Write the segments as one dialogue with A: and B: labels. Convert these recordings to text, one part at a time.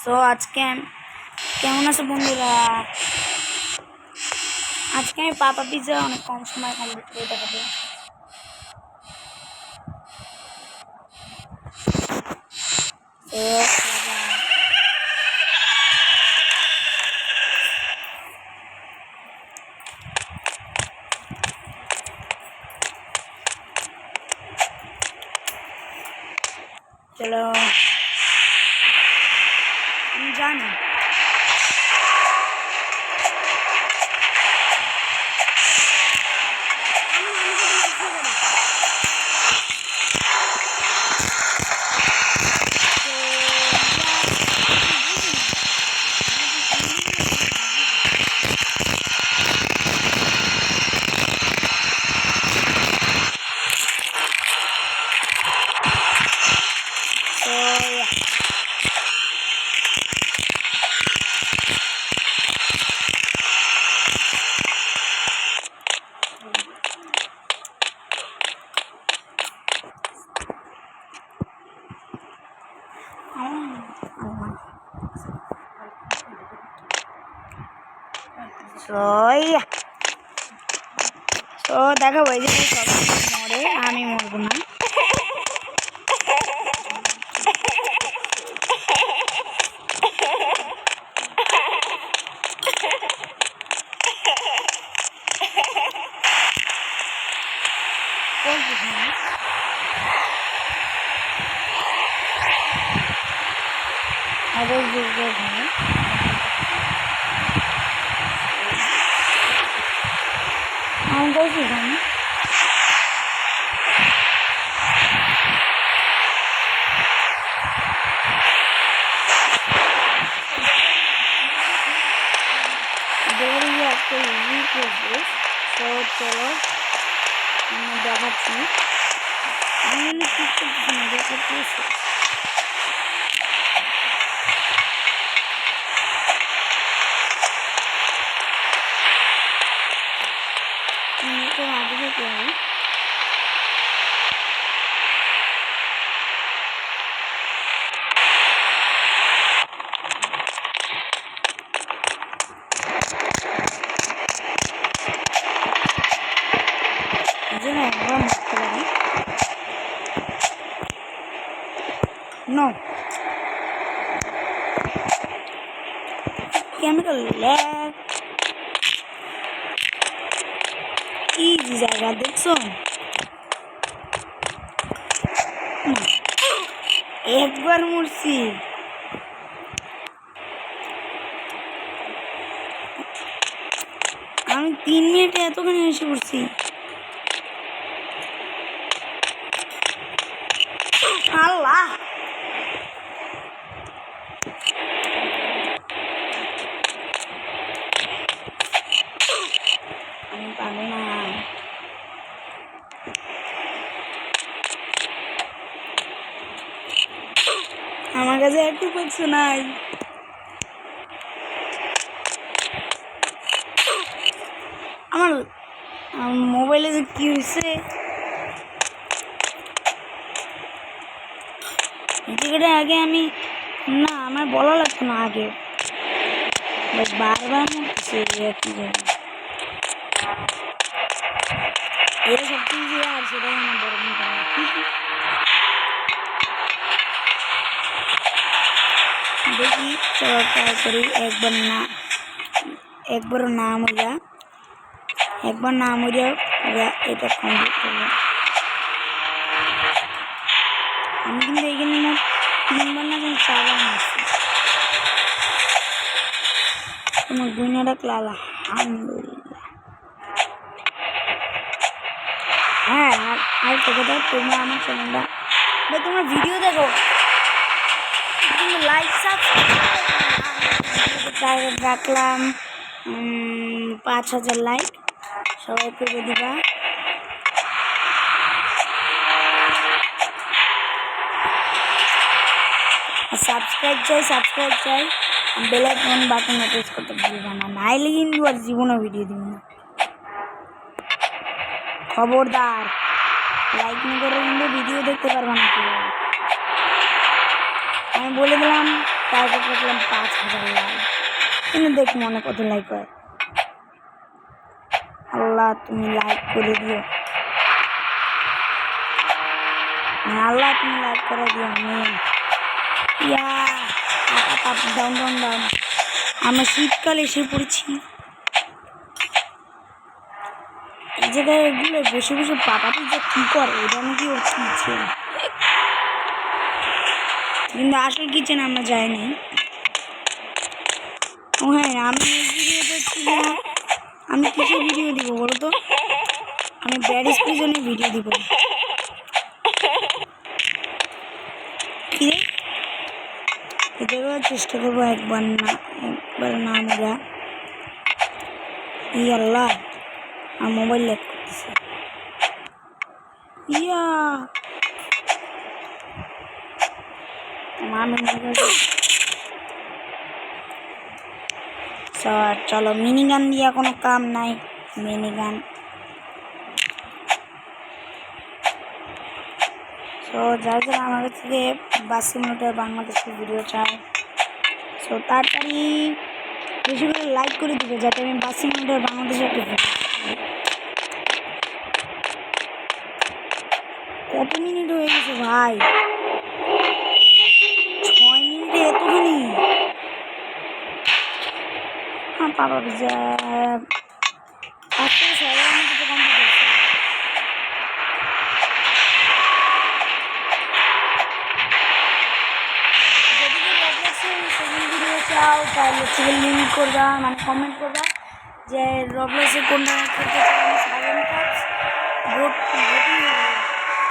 A: So আজকে কেমন আছো বন্ধুরা? আজকে আমি পাপা পিৎজা অনেক কম সময় কমপ্লিট করে দেখাবো। চলো আমি জানি তো দেখো ওই যে মরে, আমি মরবো না। I'm going to run. There is actually weak of this. So चलो मैं दिखाती हूँ। मैंने किसको देखा कैसे? तो आगे क्या है? No. Chemical lab. Easy জায়গা দেখছো? একবার মরছি। আমি 3 মিনিটে এতখানি এসে পড়ছি। আল্লাহ আমি পারবো না। আমার কাছে একটু কিছু নাই। আমার মোবাইলে যে কি হয়েছে যেটা আগে আমি না আমার বলা লাগতো না আগে, বারবার মরছে কি জানি এটা সব কিছু আর সেটাই আমার বড় দেখি। চলো ট্রাই করি। একবারও না মরিয়া এটা কমপ্লিট করবো। আমি কিন্তু এখানে না 3বার না কিন্তু 4বার মারছি। তোমার দুনিয়াটা ক্লালা আলহামদুলিল্লাহ। হ্যাঁ আর তোকে দাও, তোমরা আমার চ্যানেলটা ভাই তোমরা ভিডিও দেখো, লাইক সাবস্ক্রাইব রাখলাম 5000 লাইক সবাই করে দিবা। সাবস্ক্রাইব চাই বেল আইকন বাটনে প্রেস করতে ভুলবা না, নাইলে কিন্তু আর জীবনে ভিডিও দিব না। খবরদার লাইক না করে কিন্তু ভিডিও দেখতে পারবা না। আমি বলে দিলাম তারপর দেখলাম 5000 লাইক। কিন্তু দেখ মনে কত লাইক হয়। আল্লাহ তুমি লাইক করে দিও, আল্লাহ তুমি লাইক করে দিও। ইয়া আপ ডাউন ডাউন ডাউন। আমরা শীতকাল এসে পড়েছি। এই জায়গায় এগুলো বসে বসে পাপাটি যে কী করে এটা নাকি ওর কিচেন, কিন্তু আসল কিচেন আমরা যাইনি। ও হ্যাঁ, আমি এই ভিডিও দেখছি না, আমি কিসের ভিডিও দিব বলো তো? আমি ব্যারিজ প্রিজনের ভিডিও দিব। কি রে, এটারও চেষ্টা করবো একবার না আমরা। ই আল্লাহ, আর মোবাইল ল্যাগ করতেছে। ইয়া চলো, মিনি গান দিয়া কোনো কাম নাই। মিনি গান তো যারা যারা আমার কাছ থেকে 82 মিনিটের বাংলাদেশের ভিডিও চায়, সো তাড়াতাড়ি বেশি করে লাইক করে দিবে, যাতে আমি 82 মিনিটের বাংলাদেশের একটা ভিডিও। কত মিনিট হয়ে গেছে ভাই? 6 মিনিটে এতখানি? হ্যাঁ পাবা যা 5 থেকে 6 মিনিট তো কমপ্লিট হচ্ছে। যদি রবলক্সের সেকেন্ড ভিডিও চাও তাহলে হচ্ছে লিঙ্ক করবা, মানে কমেন্ট করবা যে রবলক্সে কোনটা খেলতে চাও। আমি সাইলেন্ট কাপস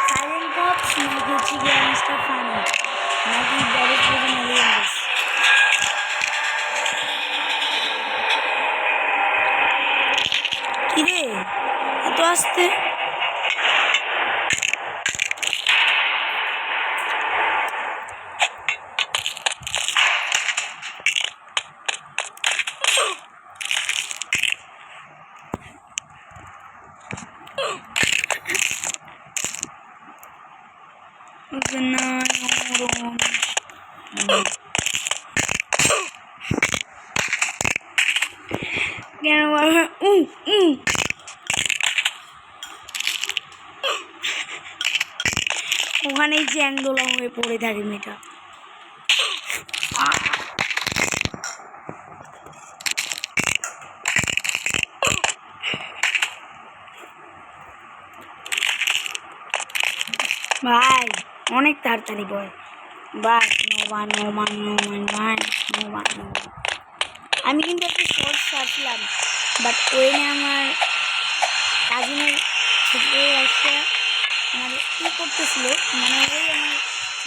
A: সাইলেন্ট কাপস নাকি হচ্ছে গিয়ে মিস্টার ফানি নাকি ব্যারিজ প্রিজন এলিয়েন্স। কি রে এত আসতে? ওখানেই চ্যাংদোলা হয়ে পড়ে থাকে মেয়েটা। ভাই অনেক তাড়াতাড়ি বয় ভাই। আমি কিন্তু একটা শর্ট ছাড়ছিলাম, বাট ওইনে আমার কাজিনের ছেলে আসছে, মানে কী করতেছিল, মানে ওই আমার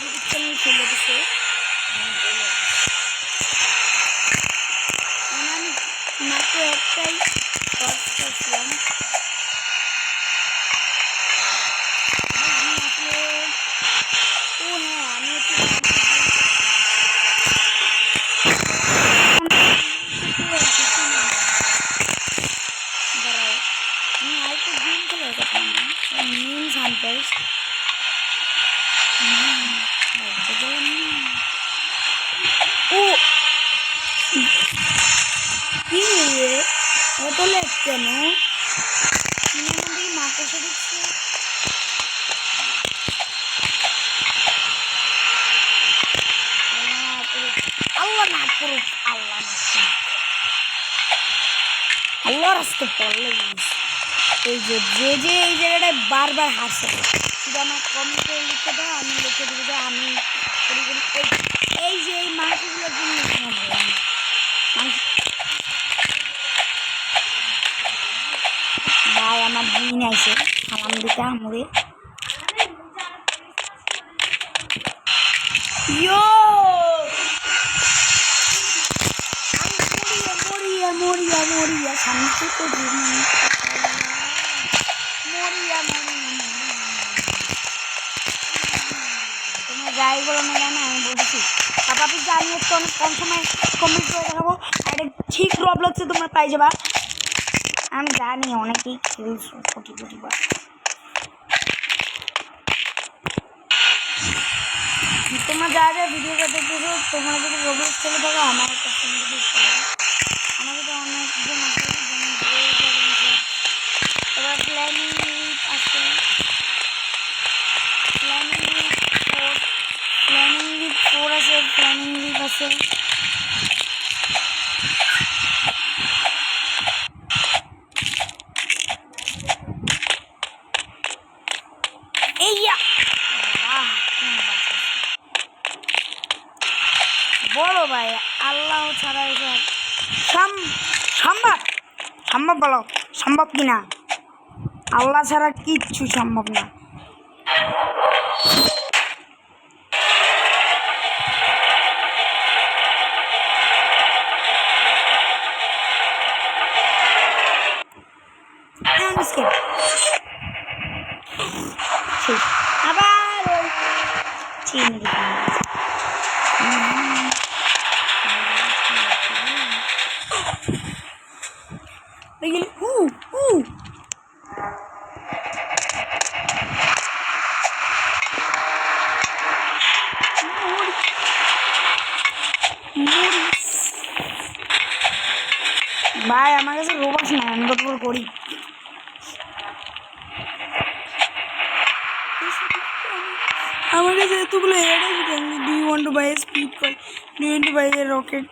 A: ইউটিউব চ্যানেল খুলে দিচ্ছে। আমি মাত্র একটাই শর্ট ছাড়ছিলাম। ও হ্যাঁ, আমি একটু এত লেট কেন? মাকড়সা দিচ্ছে। আল্লাহ না করুক, আল্লাহ না করুক, আল্লাহর রাস্তা পড়লে এই যে এই জায়গাটায় বারবার হাসে, শুধু আমার কমেন্টে লিখে দাও, আমি লিখে দেবো যে আমি এই যে এই মাংসগুলোর জন্য ভাই আমার দিন আছে সালাম দিতে আমরে। মরিয়া শান্তি তো মরিয়া তোমার যাই বলো না জানো, আমি বলছি পাপি যে আমি একটু অনেক কম সময় কমপ্লিট করে দেখাবো, আর এটা ঠিক রবলক্সে তোমরা পাই যাবা। আমি জানি অনেকেই খেলছো কোটি বার। তোমরা যা যা ভিডিওটা দেখতেছো তোমরা যদি রোবলক্স খেলে থাকো আমার একটা ফোন দিতে আমাকে তো অনেকজন আছে এবার প্ল্যানিং উইথ আছে প্ল্যানিং উইথ 4 আছে প্ল্যানিং উইথ আছে বলো ভাই আল্লাহ ছাড়া এসব সম্ভব সম্ভব বলো সম্ভব কিনা আল্লাহ ছাড়া কিচ্ছু সম্ভব না আবার চিংড়ি ভাই আমার কাছে রোবট না আমি কত করি আমার কাছে এতগুলো এড আছে do you want to buy a speed call do you want to buy a rocket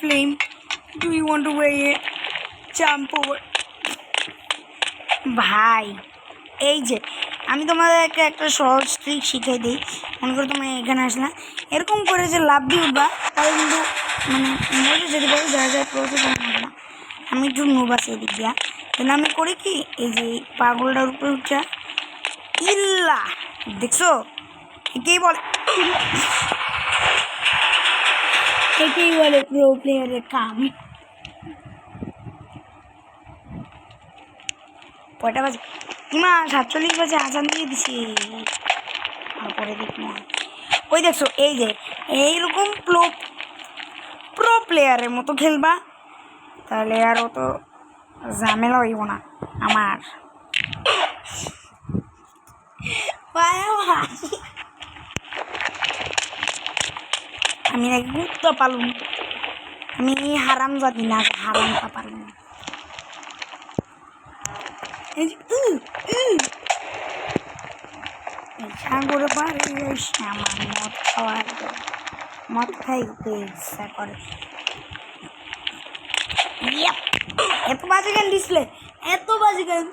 A: flame do you want to buy a jump over ভাই এই যে আমি তোমাদেরকে একটা সহজ ট্রিক শিখিয়ে দিই মনে করো তোমরা এখানে আসলে এরকম করে যে লাভ দিয়ে উঠবা তাহলে কিন্তু মানে মরে যেতে পারো যা যা প্রসেস না আমি একটু নোবাস এদিক দিয়া তাহলে আমি করি কি এই যে পাগলটার উপরে উঠা ইল্লা দেখছো একেই বলে একেই বলে প্রো প্লেয়ারের কাম কয়টা বাজে কিমা 47 বাজে আজান দিয়ে দিছি তারপরে দেখবো ওই দেখছো এই যে এইরকম প্রো প্লেয়ারের মতো খেলবা তাহলে আর অত ঝামেলা হইব না আমার আমি নাকি গুপ্ত পালুন আমি হারাম জাতি না হারাম পালুন সাগর পারে আমার মদ খাওয়ার মদ খাইতে ইচ্ছা করে এত বাজে গান ডিসপ্লে এত বাজে গান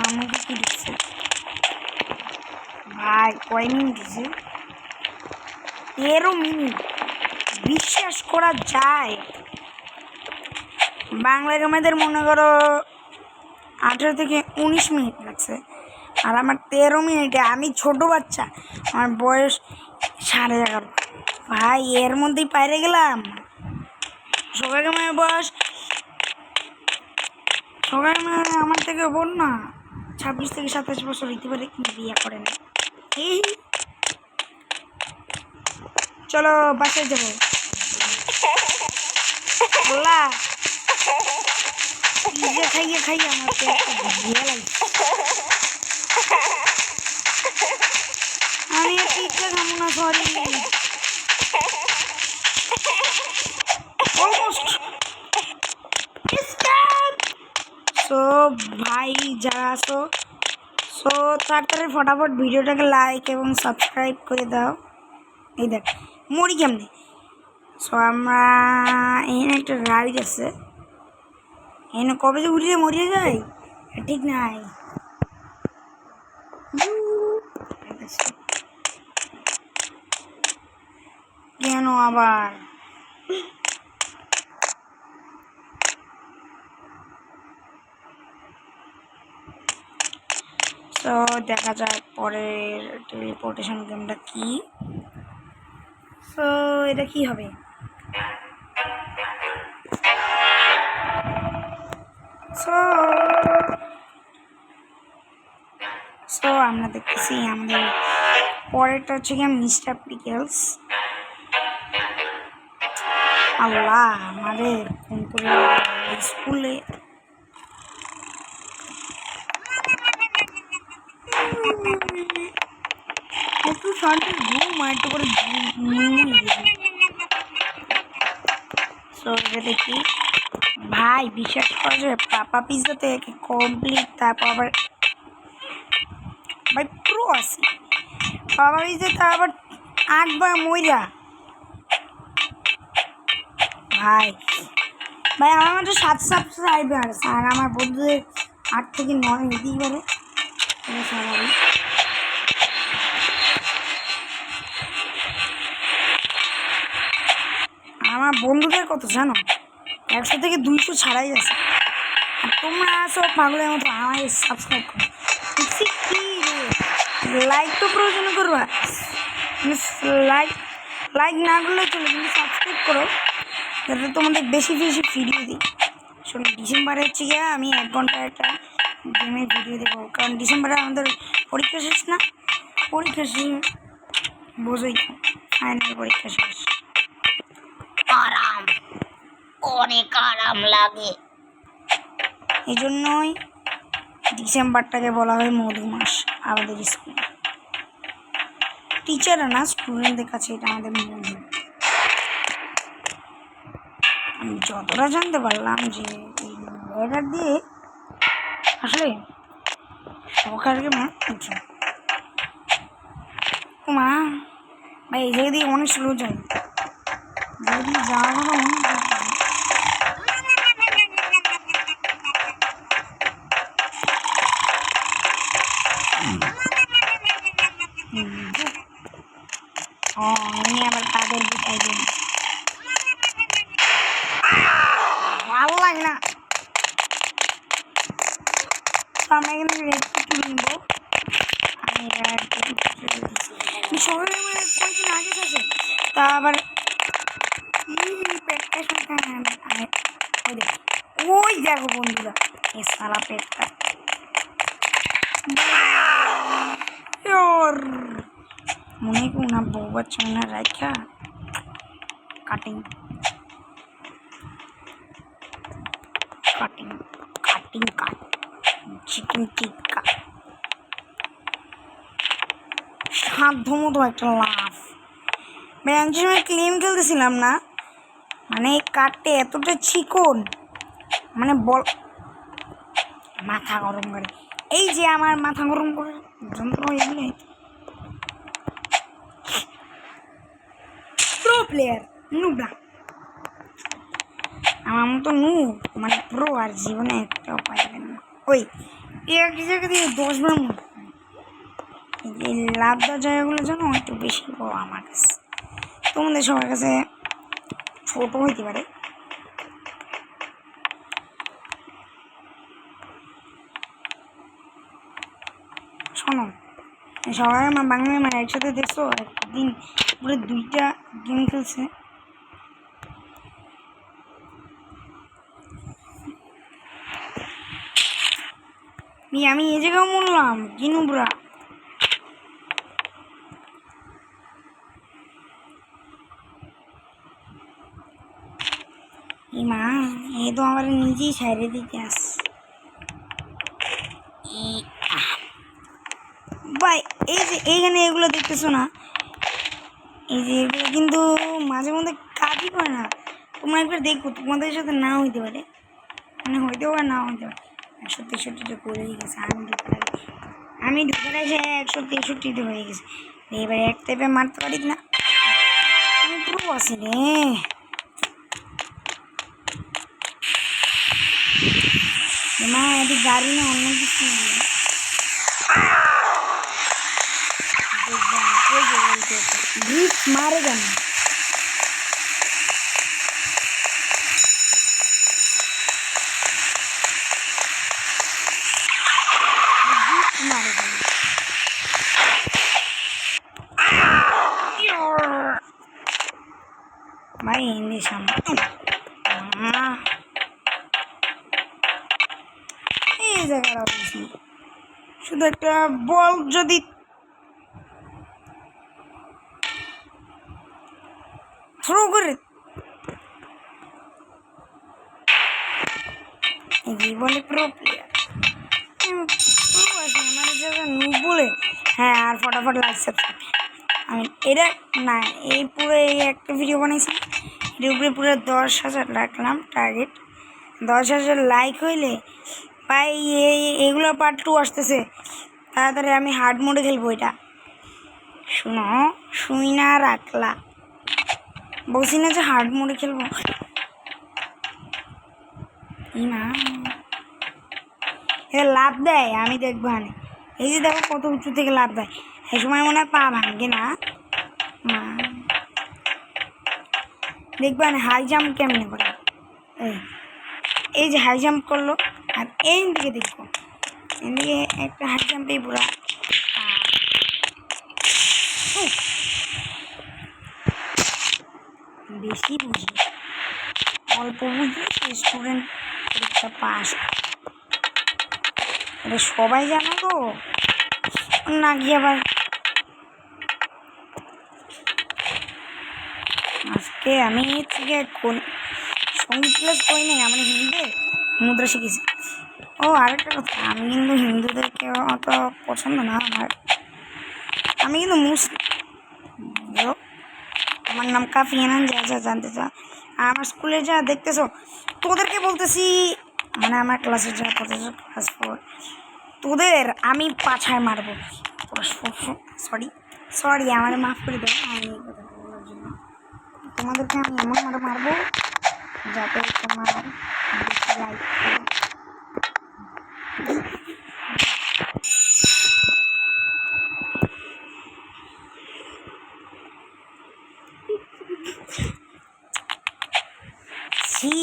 A: আমাকে কি দিচ্ছে ভাই কয় মিনিট দিচ্ছে 13 মিনিট বিশ্বাস করা যায় বাংলায় আমাদের মনে করো 18 থেকে 19 মিনিট লাগছে আর আমার 13 মিনিটে আমি ছোট বাচ্চা আমার বয়স 11.5 ভাই এর মধ্যেই পাইরে গেলাম সবাইকে আমার বয়স সবাই আমার থেকে বল না 26 থেকে 27 বছর হইতে পারে কিন্তু বিয়ে করে না এই চলো বাসায় যাবো আল্লাহ খাইয়ে খাইয়ে আমার বিয়ে লাগছে আমি পিঠে খাবো না সরি সো ভাই যারা আসো সো তাড়াতাড়ি ফটাফট ভিডিওটাকে লাইক এবং সাবস্ক্রাইব করে দাও এই দেখ মরি কেমনে সো আমরা এখানে একটা রাইড আছে এখানে কবে যে উড়িয়ে মরিয়ে যায় ঠিক নাই কেন আবার তো দেখা যাক পরের টেলিপোর্টেশন গেমটা কি সো এটা কি হবে সো আমরা দেখতেছি আমাদের পরেরটা হচ্ছে কি মিস্টার পিকেলস আল্লাহ আমাদের কোন করে স্কুলে একটু শান্তি ঘুম একটু করে দেখি ভাই বিশ্বাস করা যায় পাপা পিৎজাতে কমপ্লিট তারপর আবার ভাই পুরো আছে পাপা পিৎজাতে আবার 8বার মইরা ভাই ভাই আমার মাত্র 7 সাবস্ক্রাইবার আর আমার বন্ধুদের 8 থেকে 9 হতেই পারে এটা স্বাভাবিক। আমার বন্ধুদের কত জানো 100 থেকে 200 ছাড়াই আছে আর তোমরা আসো পাগলের মতো আমাকে সাবস্ক্রাইব করো দেখছি কি লাইক তো প্রয়োজন করবা লাইক না করলে চলে কিন্তু সাবস্ক্রাইব করো যাতে তোমাদের বেশি বেশি ভিডিও দিই। শোনো ডিসেম্বরে হচ্ছে গিয়ে আমি 1 ঘন্টা একটা গেমের ভিডিও দেবো কারণ ডিসেম্বরে আমাদের পরীক্ষা শেষ না পরীক্ষা শেষ বোঝোই তো ফাইনাল পরীক্ষা শেষ আরাম অনেক আরাম লাগে এই জন্যই ডিসেম্বরটাকে বলা হয় মধু মাস আমাদের স্কুলে টিচাররা না স্টুডেন্টদের কাছে এটা আমাদের মধু। আমি যতটা জানতে পারলাম যে এই ওয়েদার দিয়ে আসলে সকালকে মা উঠছে ও মা ভাই এই জায়গা দিয়ে অনেক স্লো যায় যদি যাওয়ার কথা অনেক আবার তাদের বিটাই দিন ভালো লাগে না আমরা এখানে রেডটি তুলে নেবো আমি সবাই আমার কয়েকদিন আগে গেছে তা আবার পেটটা ওই দেখো বন্ধুরা এই সারা পেটটা মনে করি না বউ বাচ্চা মনে রাখা কাটিং কাটিং কাটিং কাট চিকেন টিক্কা সাধ্য মতো একটা লাভ আমি সময় ক্লিম খেলতেছিলাম না মানে কাটতে এতটা চিকন মানে বল মাথা গরম করে এই যে আমার মাথা গরম করে যন্ত্র এগুলো প্রো প্লেয়ার নুবলা আমার মতো নু মানে প্রো আর জীবনে একটাও পাইবেন না ওই এক জায়গা দিয়ে 10বার মতো এই লাভ দেওয়ার জায়গাগুলো যেন একটু বেশি বড় আমার কাছে তোমাদের সবার কাছে ছোট হইতে পারে শোনো সবাই আমার বাংলা মানে একসাথে দেখছো একদিন পুরো 2টা গেম খেলছে আমি এই জায়গায় মরলাম কিনুবরা মা এ তো আমার নিজেই ছাইড়ে দিতে আস ভাই এই যে এইখানে এগুলো দেখতেছো না এই যে এগুলো কিন্তু মাঝে মধ্যে কাজই করে না তোমরা একবার দেখো তোমাদের সাথে না হইতে পারে মানে হইতেও আর না হইতে পারে 163টা করেই গেছে আমি ঢুকে এসে 163তে হয়ে গেছে এবারে এক টাইপে মারতে পারি না আমি পুরো আছি রে মা এটি গাড়ি না অন্য কিছু মারে কেন মারে কেন ভাই হিন্দি সামনে এই জায়গাটা বলছি শুধু একটা বল যদি থ্রো করে বলে প্রো প্লেয়ার আসে আমার জায়গা নুব বলে। হ্যাঁ, আর ফটাফট লাইক সাবস্ক্রাইব। আমি এটা না, এই পুরো এই একটা ভিডিও বানিয়েছি, এর উপরে পুরো 10,000 রাখলাম টার্গেট। 10,000 লাইক হইলে ভাই এগুলো পার্ট 2 আসতেছে। তাড়াতাড়ি আমি হার্ড মোডে খেলবো এটা। শুনো, শুই না রাখলা, বলছি না যে হার্ড মোডে খেলবো। না এটা লাভ দেয়, আমি দেখবো। হানে এই যে দেখো কত উঁচু থেকে লাভ দেয়। এই সময় মনে হয় পা ভাঙে না। দেখবে হাই জাম্প কেমনি করে। এই যে হাই জাম্প করলো, আর এই দিকে দেখবো, এদিকে একটা হাই জাম্পেই পুরা বেশি বুঝি, অল্প বুঝি স্টুডেন্ট পরীক্ষা পাস। এটা সবাই জানো তো না, গিয়ে আবার আজকে আমি থেকে সঙ্গীত ক্লাস করি নাই, আমরা হিন্দিতে মুদ্রা শিখেছি। ও আরেকটা কথা, আমি কিন্তু হিন্দুদেরকে অত পছন্দ না আমার। আমি কিন্তু মুসলিম, আমার নাম কাফি হানান, যা যা জানতে চা। আর আমার স্কুলে যা দেখতেছো, তোদেরকে বলতেছি, মানে আমার ক্লাসে যা পড়তেছো ক্লাস 4, তোদের আমি পাছায় মারবো। সরি সরি, আমার মাফ করে দাও। আমি এই কথা বলার জন্য তোমাদেরকে আমি এমন মারবো যাতে তোমার বেশি লাইক করে। ছি,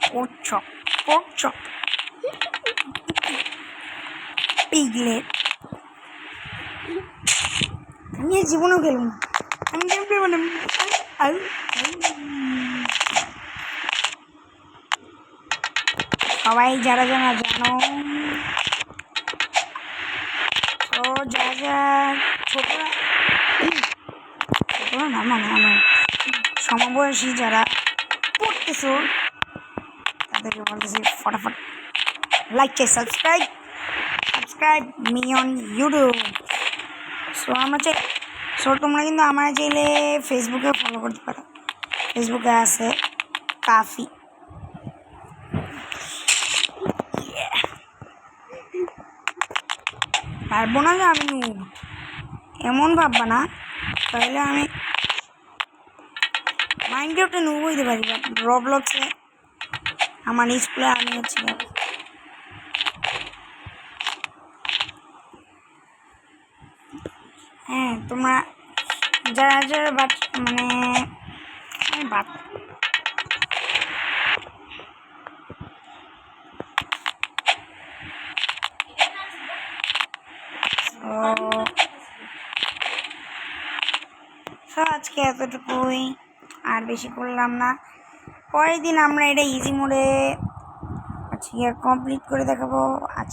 A: pork chop পিগলেট। আমি এই জীবনেও খেলব না, আমি গেম খেলবো না। সবাই যারা যারা জানো, তো যা যা ছোটরা না, মানে আমার সমবয়সী যারা পড়তেছো তাদেরকে বলতেছি ফটাফট লাইক চাই, সাবস্ক্রাইব মি অন ইউটিউব। তোমরা কিন্তু আমার চাইলে ফেসবুকে ফলো করতে পারো। ফেসবুকে আছে কাফি। পারবো না যে আমি এমন ভাববা না, তাহলে আমি মাইনক্রাফটে নুব হইতে পারি, বাট রবলক্সে আমার স্কুলে আমি হচ্ছে। হ্যাঁ, তোমরা যারা যারা মানে আমি আজকে এতটুকুই, আর বেশি করলাম না। পরের দিন আমরা এটা ইজি মোডে আজকে কমপ্লিট করে দেখাবো।